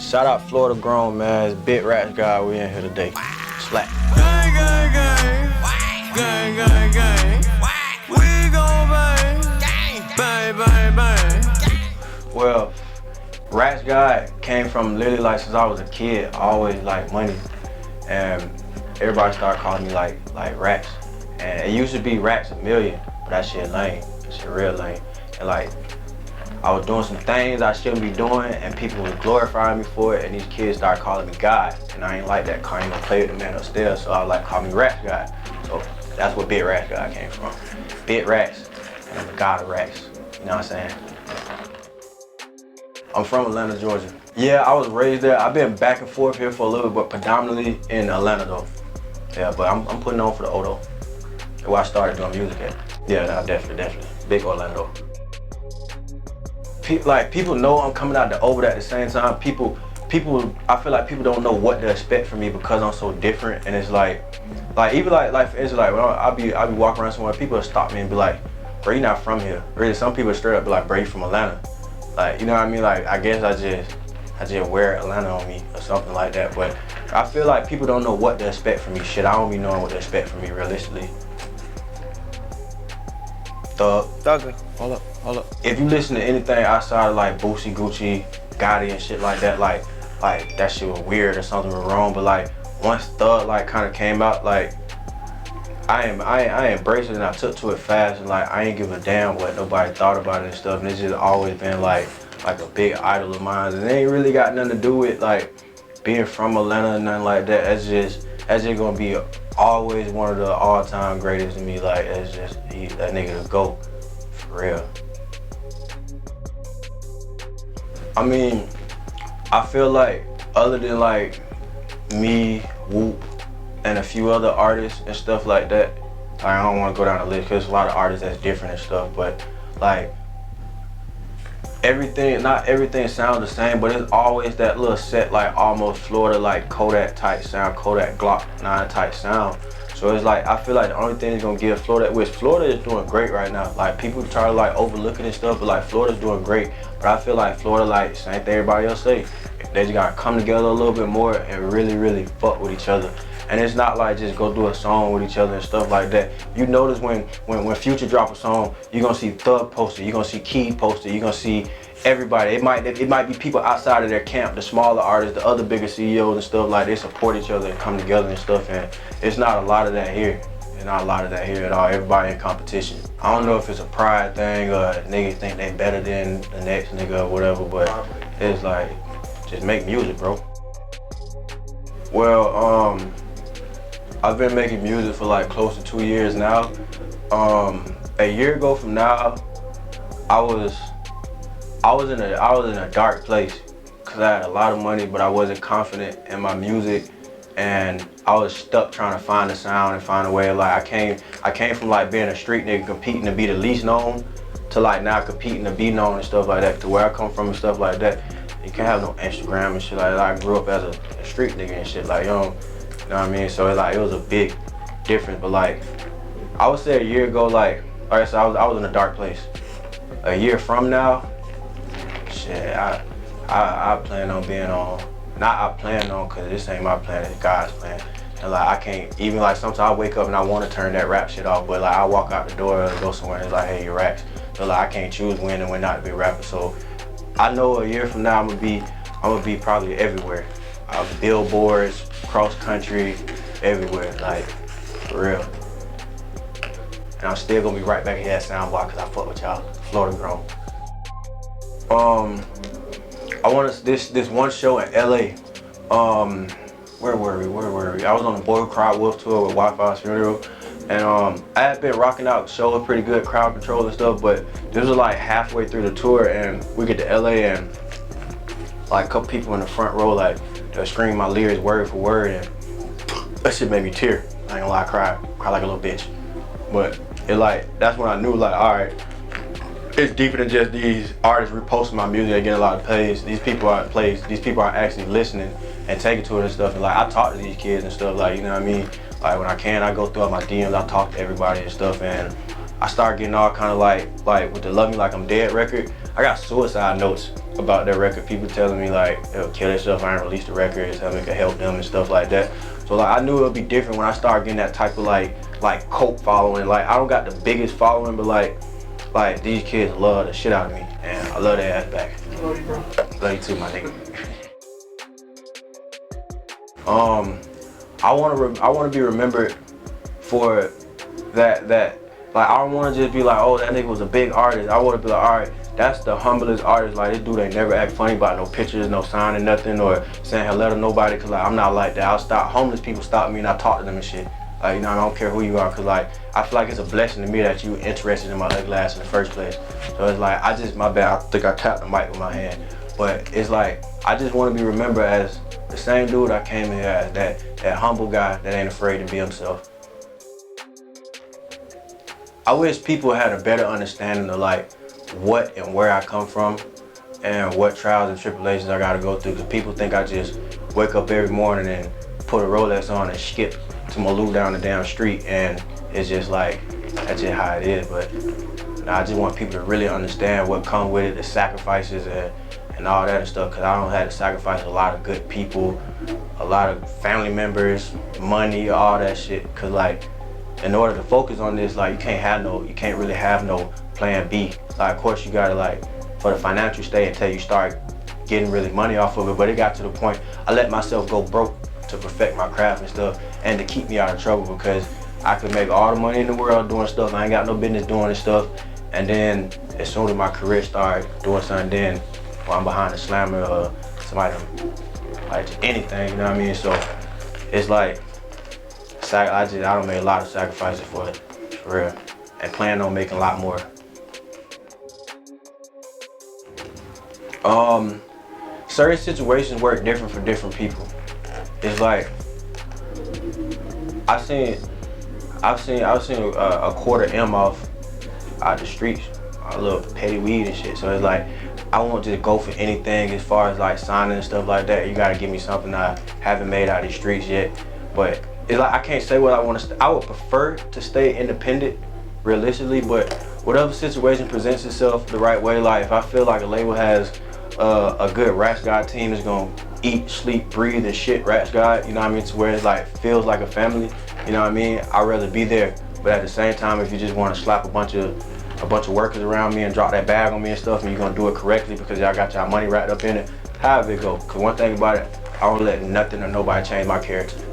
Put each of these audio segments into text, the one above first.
Shout out Florida Grown, man. It's Big Rats guy. We in here today. Slap. Gang, gang, gang. Gang, gang, gang. We gon' bang. Bang, bang, bang. Well, Rats guy came from literally like since I was a kid. I always like money, and everybody started calling me like Rats. And it used to be Rats a Million, but that shit lame. That shit real lame. And like, I was doing some things I shouldn't be doing, and people was glorifying me for it, and these kids started calling me God, and I ain't like that. I ain't gonna play with the man upstairs, so I was like, call me Rats guy. So that's where Big Rats guy came from. Big Rats, and I'm the God of Rats. You know what I'm saying? I'm from Atlanta, Georgia. Yeah, I was raised there. I've been back and forth here for a little bit, but predominantly in Atlanta though. Yeah, but I'm putting on for the Odo. That's where I started doing music at. Yeah, no, definitely. Big Orlando. People know I'm coming out the O, but at the same time, I feel like people don't know what to expect from me because I'm so different. And it's like even like for instance, like when I'll be walking around somewhere, people will stop me and be like, bro, you not from here. Really, some people straight up be like, bro, you from Atlanta. Like, you know what I mean? Like, I guess I just wear Atlanta on me or something like that. But I feel like people don't know what to expect from me. Shit, I don't be knowing what to expect from me realistically. Thugger. Hold up. If you listen to anything outside of like Boosie, Gucci, Gotti and shit like that, like that shit was weird or something was wrong. But like once Thug like kind of came out, like I embraced it and I took to it fast, and like I ain't give a damn what nobody thought about it and stuff. And it's just always been like a big idol of mine, and it ain't really got nothing to do with like being from Atlanta and nothing like that. That's just gonna be always one of the all-time greatest to me. Like that's just that nigga to go for real. I mean, I feel like other than like me, Whoop, and a few other artists and stuff like that, I don't want to go down the list because there's a lot of artists that's different and stuff, but like not everything sounds the same, but it's always that little set like almost Florida like Kodak type sound, Kodak Glock 9 type sound. So it's like, I feel like the only thing that's gonna give Florida, which Florida is doing great right now. Like people try to like overlook it and stuff, but like Florida's doing great. But I feel like Florida, like same thing everybody else say, they just gotta come together a little bit more and really fuck with each other. And it's not like just go do a song with each other and stuff like that. You notice when Future drop a song, you're gonna see Thug posted, you're gonna see Key posted, you're gonna see everybody. It might be people outside of their camp, the smaller artists, the other bigger CEOs and stuff, like they support each other and come together and stuff, and it's not a lot of that here. There's not a lot of that here at all. Everybody in competition. I don't know if it's a pride thing or niggas think they better than the next nigga or whatever, but it's like, just make music, bro. Well, I've been making music for like close to 2 years now. A year ago from now, I was in a dark place because I had a lot of money, but I wasn't confident in my music, and I was stuck trying to find a sound and find a way. Like I came from like being a street nigga competing to be the least known to like now competing to be known and stuff like that. To where I come from and stuff like that, you can't have no Instagram and shit like that. I grew up as a street nigga and shit, like you know what I mean. So it was a big difference. But like I would say a year ago, like so I was in a dark place. A year from now, shit, I plan on being on, not I plan on, cause this ain't my plan, it's God's plan. And like I can't, even like sometimes I wake up and I want to turn that rap shit off, but like I walk out the door and go somewhere and it's like, hey, you're raps. So like I can't choose when and when not to be a rapper. So I know a year from now I'm gonna be probably everywhere. Billboards, cross country, everywhere, like for real. And I'm still gonna be right back here at Soundblock cause I fuck with y'all, Florida Grown. I want this one show in LA. Where were we? I was on the Boy Who Cried Wolf tour with Wi-Fi's Funeral, and I had been rocking out shows, pretty good crowd control and stuff, but this was like halfway through the tour, and we get to LA, and like a couple people in the front row, like they'll scream my lyrics word for word, and that shit made me tear. I ain't gonna lie, I cried like a little bitch. But it like, that's when I knew like, all right, it's deeper than just these artists reposting my music and getting a lot of plays. These people are actually listening and taking to it and stuff. And like I talk to these kids and stuff, like, you know what I mean? Like when I can, I go through all my DMs, I talk to everybody and stuff, and I start getting all kind of like with the Love Me Like I'm Dead record, I got suicide notes about that record. People telling me like it'll kill itself if I ain't release the record, so it could help them and stuff like that. So like I knew it would be different when I started getting that type of like cult following. Like I don't got the biggest following, but like these kids love the shit out of me, and I love their ass back. Love you too, my nigga. I want to be remembered for that like I don't want to just be like, oh, that nigga was a big artist. I want to be like, all right, that's the humblest artist. Like this dude ain't never act funny about no pictures, no signing nothing, or saying hello to nobody. Cause like I'm not like that. I'll stop homeless people stop me and I talk to them and shit. Like, you know, I don't care who you are, cause like I feel like it's a blessing to me that you interested in my ugly ass in the first place. So it's like my bad. I think I tapped the mic with my hand, but it's like I just want to be remembered as the same dude I came here as, that humble guy that ain't afraid to be himself. I wish people had a better understanding of like what and where I come from and what trials and tribulations I gotta go through. Cause people think I just wake up every morning and put a Rolex on and skip to Malou down the damn street, and it's just like, that's just how it is. But I just want people to really understand what comes with it, the sacrifices and all that and stuff, cause I don't have to sacrifice a lot of good people, a lot of family members, money, all that shit. Cause like, in order to focus on this, like you can't really have no plan B. Like of course you gotta like, for the financial state until you start getting really money off of it, but it got to the point I let myself go broke to perfect my craft and stuff, and to keep me out of trouble, because I could make all the money in the world doing stuff, I ain't got no business doing this stuff, and then as soon as my career started doing something, then I'm behind a slammer or somebody, like anything, you know what I mean? So it's like, I don't make a lot of sacrifices for it, for real, and plan on making a lot more. Certain situations work different for different people. It's like I've seen a quarter M off out the streets, a little petty weed and shit. So it's like I won't just go for anything as far as like signing and stuff like that. You gotta give me something I haven't made out of the streets yet. But it's like I can't say what I want to. I would prefer to stay independent, realistically. But whatever situation presents itself the right way, like if I feel like a label has a good Rats God team is gonna eat, sleep, breathe, and shit Rats God, you know what I mean, to where it's like feels like a family, you know what I mean, I'd rather be there. But at the same time, if you just want to slap a bunch of workers around me and drop that bag on me and stuff, and you're gonna do it correctly because y'all got y'all money wrapped up in it, however it go. Cause one thing about it, I don't let nothing or nobody change my character.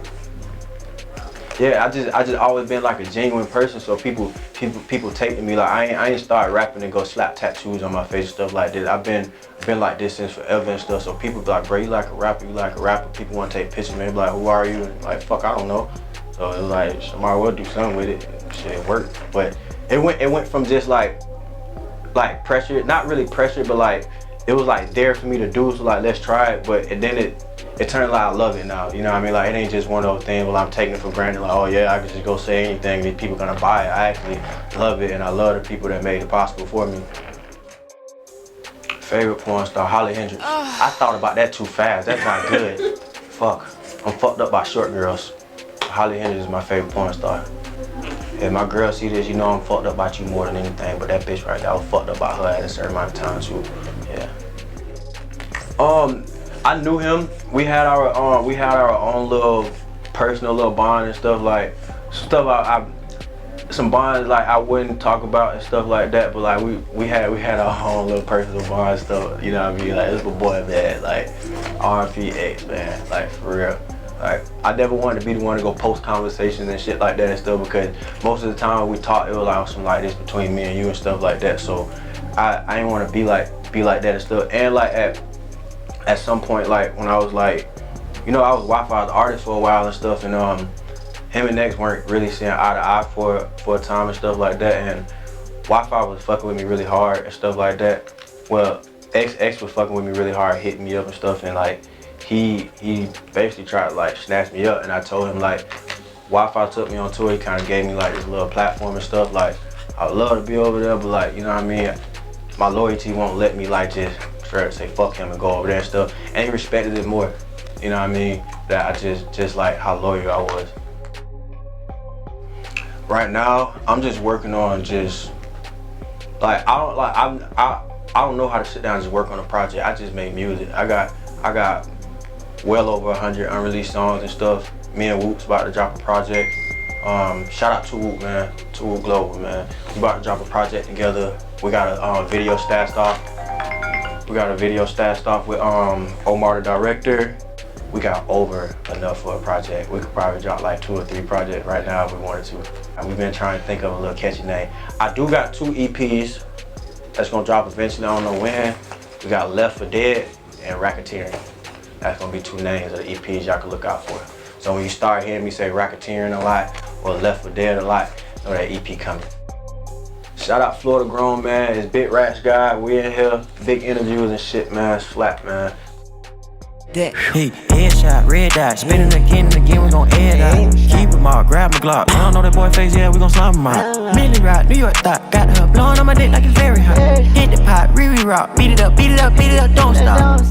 Yeah, I just always been like a genuine person, so people take to me like I ain't start rapping and go slap tattoos on my face and stuff like this. I've been like this since forever and stuff. So people be like, bro, you like a rapper, you like a rapper. People want to take pictures of me, be like, who are you? And like, fuck, I don't know. So it was like, somebody will do something with it. Shit, it worked. But it went from just like pressure, not really pressure, but like it was like there for me to do. So like, let's try it. But and then it turned like I love it now, you know what I mean? Like it ain't just one of those things where I'm taking it for granted, like, oh yeah, I can just go say anything, these people gonna buy it. I actually love it, and I love the people that made it possible for me. Favorite porn star, Holly Hendrix. I thought about that too fast, that's not good. Fuck, I'm fucked up by short girls. Holly Hendrix is my favorite porn star. If my girl see this, you know I'm fucked up about you more than anything, but that bitch right there, I was fucked up by her at a certain amount of time too, yeah. I knew him. We had our own little personal little bond and stuff, like stuff some bonds like I wouldn't talk about and stuff like that, but like we had our own little personal bond and stuff, you know what I mean? Like this my boy, man, like RPX, man, like for real. Like I never wanted to be the one to go post conversations and shit like that and stuff, because most of the time we talked, it was like some like this between me and you and stuff like that. So I didn't want to be like that and stuff. And like at some point, like when I was like, you know, I was Wi-Fi's artist for a while and stuff, and him and X weren't really seeing eye to eye for a time and stuff like that, and Wi-Fi was fucking with me really hard and stuff like that. Well, X was fucking with me really hard, hitting me up and stuff, and like he basically tried to like snatch me up, and I told him like Wi-Fi took me on tour, he kind of gave me like this little platform and stuff, like I'd love to be over there, but like, you know what I mean, my loyalty won't let me like just say fuck him and go over there and stuff, and he respected it more, you know what I mean, that I just like how loyal I was. Right now I'm just working on just like I I don't know how to sit down and just work on a project. I just make music. I got well over 100 unreleased songs and stuff. Me and Whoop's about to drop a project. Shout out to Whoop, man. To Whoop Global, man. We about to drop a project together. We got a video stashed off. We got a video stashed off with Omar, the director. We got over enough for a project. We could probably drop like 2 or 3 projects right now if we wanted to. And we've been trying to think of a little catchy name. I do got 2 EPs that's gonna drop eventually. I don't know when. We got Left for Dead and Racketeering. That's gonna be 2 names of the EPs y'all can look out for. So when you start hearing me say Racketeering a lot or Left for Dead a lot, know that EP coming. Shout out Florida Grown, man. It's Big Rats guy. We in here. Big interviews and shit, man. It's flat, man. Hey, headshot, red dot, spinning again and again, we gon' air out. Keep him out, grab my Glock. I don't know that boy face, yeah, we gon' slime him out. Millie rock, New York thought, got her blowing on my dick like it's very hot. Hit the pot, re-rock, beat it up, don't stop.